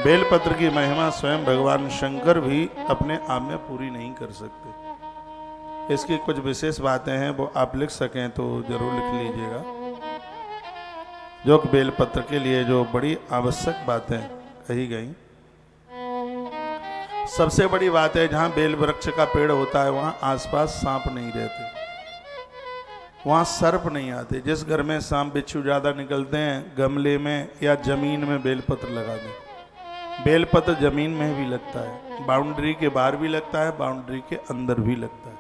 बेलपत्र की महिमा स्वयं भगवान शंकर भी अपने आप में पूरी नहीं कर सकते। इसकी कुछ विशेष बातें हैं, वो आप लिख सकें तो जरूर लिख लीजिएगा। जो बेलपत्र के लिए जो बड़ी आवश्यक बातें कही गई। सबसे बड़ी बात है, जहां बेल वृक्ष का पेड़ होता है वहां आसपास सांप नहीं रहते, वहां सर्प नहीं आते। जिस घर में सांप बिच्छू ज्यादा निकलते हैं, गमले में या जमीन में बेलपत्र लगा दें। बेलपत्र जमीन में भी लगता है, बाउंड्री के बाहर भी लगता है, बाउंड्री के अंदर भी लगता है।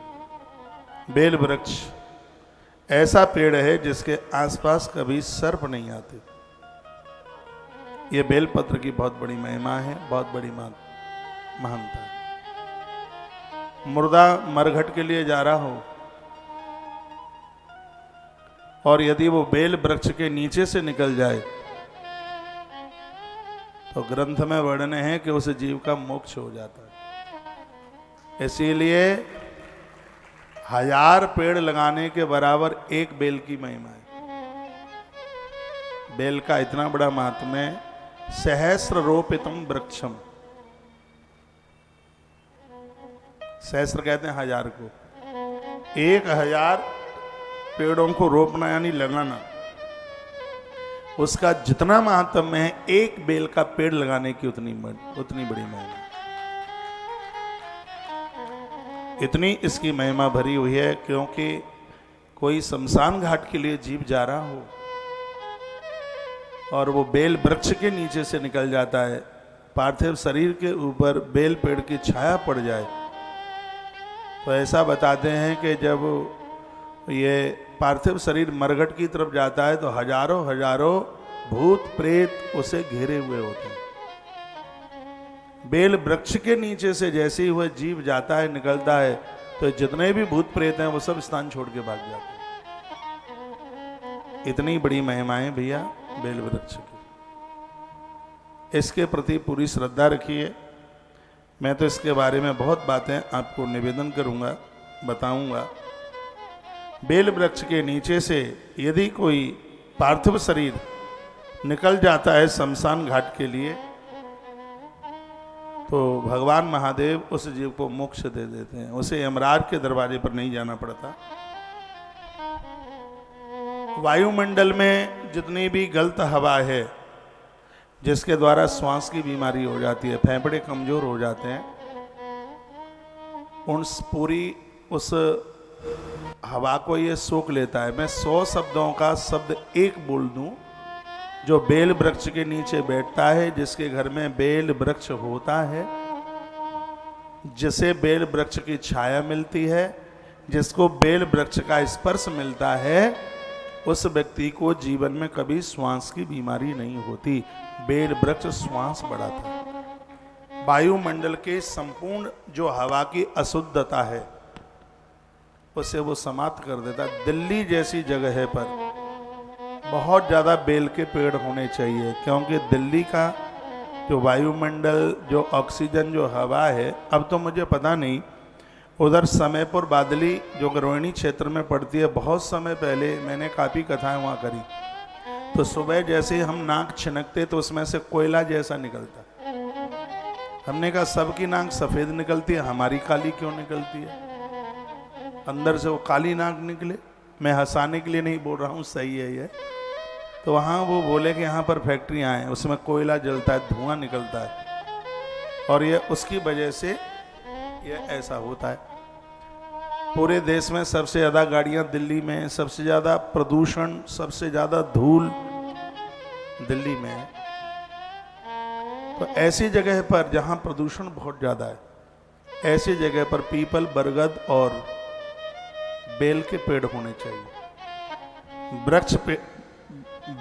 बेल वृक्ष ऐसा पेड़ है जिसके आसपास कभी सर्प नहीं आते। ये बेलपत्र की बहुत बड़ी महिमा है, बहुत बड़ी महानता है। मुर्दा मरघट के लिए जा रहा हो और यदि वो बेल वृक्ष के नीचे से निकल जाए तो ग्रंथ में वर्णन है कि उस जीव का मोक्ष हो जाता है। इसीलिए 1000 पेड़ लगाने के बराबर एक बेल की महिमा है। बेल का इतना बड़ा महात्म्य है। सहस्र रोपितम वृक्षम, सहस्र कहते हैं 1000 को। 1000 पेड़ों को रोपना यानी लगाना, उसका जितना महात्म्य है एक बेल का पेड़ लगाने की उतनी बड़ी महिमा। इतनी इसकी महिमा भरी हुई है क्योंकि कोई शमशान घाट के लिए जीव जा रहा हो और वो बेल वृक्ष के नीचे से निकल जाता है, पार्थिव शरीर के ऊपर बेल पेड़ की छाया पड़ जाए, तो ऐसा बताते हैं कि जब ये पार्थिव शरीर मरघट की तरफ जाता है तो हजारों भूत प्रेत उसे घेरे हुए होते हैं। बेल वृक्ष के नीचे से जैसे ही वह जीव जाता है, निकलता है, तो जितने भी भूत प्रेत हैं वो सब स्थान छोड़ के भाग जाते हैं। इतनी बड़ी महिमाएं भैया बेल वृक्ष की। इसके प्रति पूरी श्रद्धा रखिए। मैं तो इसके बारे में बहुत बातें आपको निवेदन करूंगा, बताऊंगा। बेल वृक्ष के नीचे से यदि कोई पार्थिव शरीर निकल जाता है शमशान घाट के लिए, तो भगवान महादेव उस जीव को मोक्ष दे देते हैं। उसे यमराज के दरवाजे पर नहीं जाना पड़ता। वायुमंडल में जितनी भी गलत हवा है, जिसके द्वारा श्वास की बीमारी हो जाती है, फेफड़े कमजोर हो जाते हैं, उस हवा को ये सोख लेता है। मैं 100 शब्दों का शब्द एक बोल दूं, जो बेल वृक्ष के नीचे बैठता है, जिसके घर में बेल वृक्ष होता है, जिसे बेल वृक्ष की छाया मिलती है, जिसको बेल वृक्ष का स्पर्श मिलता है, उस व्यक्ति को जीवन में कभी श्वास की बीमारी नहीं होती। बेल वृक्ष श्वास बढ़ाता है। वायुमंडल के संपूर्ण जो हवा की अशुद्धता है उसे वो समाप्त कर देता है। दिल्ली जैसी जगह पर बहुत ज़्यादा बेल के पेड़ होने चाहिए, क्योंकि दिल्ली का जो वायुमंडल, जो ऑक्सीजन, जो हवा है, अब तो मुझे पता नहीं, उधर समयपुर बादली जो रोहिणी क्षेत्र में पड़ती है, बहुत समय पहले मैंने काफ़ी कथाएं वहाँ करी, तो सुबह जैसे ही हम नाक छिनकते तो उसमें से कोयला जैसा निकलता। हमने कहा सबकी नाक सफ़ेद निकलती है, हमारी काली क्यों निकलती है? अंदर से वो काली नाक निकले। मैं हंसाने के लिए नहीं बोल रहा हूँ, सही है ये। तो वहाँ वो बोले कि यहाँ पर फैक्ट्रियाँ हैं, उसमें कोयला जलता है, धुआं निकलता है, और ये उसकी वजह से ये ऐसा होता है। पूरे देश में सबसे ज़्यादा गाड़ियाँ दिल्ली में, सबसे ज़्यादा प्रदूषण, सबसे ज़्यादा धूल दिल्ली में है। तो ऐसी जगह पर जहाँ प्रदूषण बहुत ज़्यादा है, ऐसी जगह पर पीपल, बरगद और बेल के पेड़ होने चाहिए। वृक्ष पे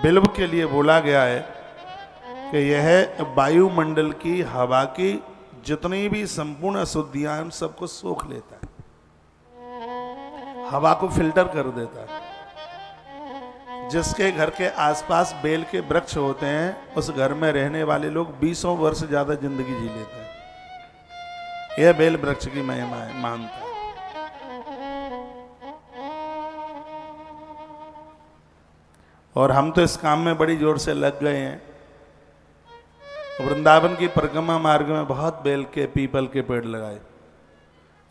बिल्व के लिए बोला गया है कि यह वायुमंडल की हवा की जितनी भी संपूर्ण अशुद्धियां हैं सबको सोख लेता है, हवा को फिल्टर कर देता है। जिसके घर के आसपास बेल के वृक्ष होते हैं, उस घर में रहने वाले लोग 20 वर्ष ज्यादा जिंदगी जी लेते हैं। यह बेल वृक्ष की महिमा है, मानता है। और हम तो इस काम में बड़ी जोर से लग गए हैं। वृंदावन की परिक्रमा मार्ग में बहुत बेल के पीपल के पेड़ लगाए।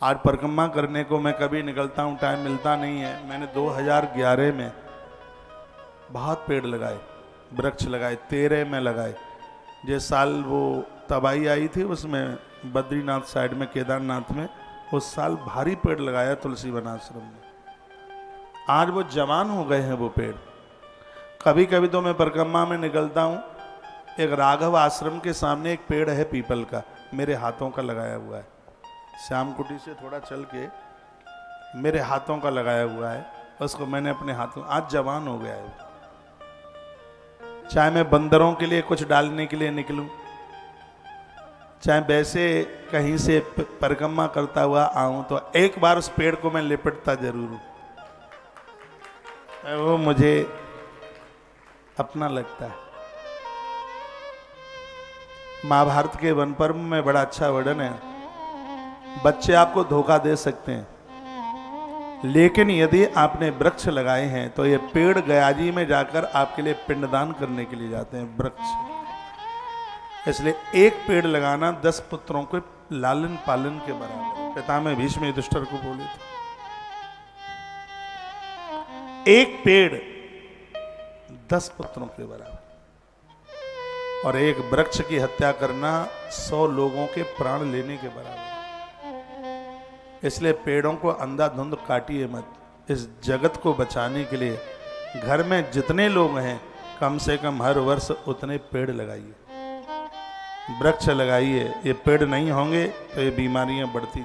आज परिक्रमा करने को मैं कभी निकलता हूँ, टाइम मिलता नहीं है। मैंने 2011 में बहुत पेड़ लगाए, वृक्ष लगाए, 13 में लगाए। जिस साल वो तबाही आई थी उसमें बद्रीनाथ साइड में, केदारनाथ में, उस साल भारी पेड़ लगाया तुलसी वन आश्रम में। आज वो जवान हो गए हैं वो पेड़। कभी कभी तो मैं परिक्रमा में निकलता हूँ, एक राघव आश्रम के सामने एक पेड़ है पीपल का, मेरे हाथों का लगाया हुआ है। श्याम कुटी से थोड़ा चल के मेरे हाथों का लगाया हुआ है, उसको मैंने अपने हाथों, आज जवान हो गया है। चाहे मैं बंदरों के लिए कुछ डालने के लिए निकलूं, चाहे वैसे कहीं से परिक्रमा करता हुआ आऊं, तो एक बार उस पेड़ को मैं लिपटता जरूर हूं। वो मुझे अपना लगता है। महाभारत के वन पर्व में बड़ा अच्छा वर्णन है। बच्चे आपको धोखा दे सकते हैं, लेकिन यदि आपने वृक्ष लगाए हैं तो ये पेड़ गयाजी में जाकर आपके लिए पिंडदान करने के लिए जाते हैं वृक्ष। इसलिए एक पेड़ लगाना 10 पुत्रों के लालन पालन के बराबर। पितामह भीष्म युधिष्ठिर को बोले थे, एक पेड़ 10 पुत्रों के बराबर, और एक वृक्ष की हत्या करना 100 लोगों के प्राण लेने के बराबर। इसलिए पेड़ों को अंधाधुंध काटिए मत। इस जगत को बचाने के लिए घर में जितने लोग हैं कम से कम हर वर्ष उतने पेड़ लगाइए, वृक्ष लगाइए। ये पेड़ नहीं होंगे तो ये बीमारियां बढ़ती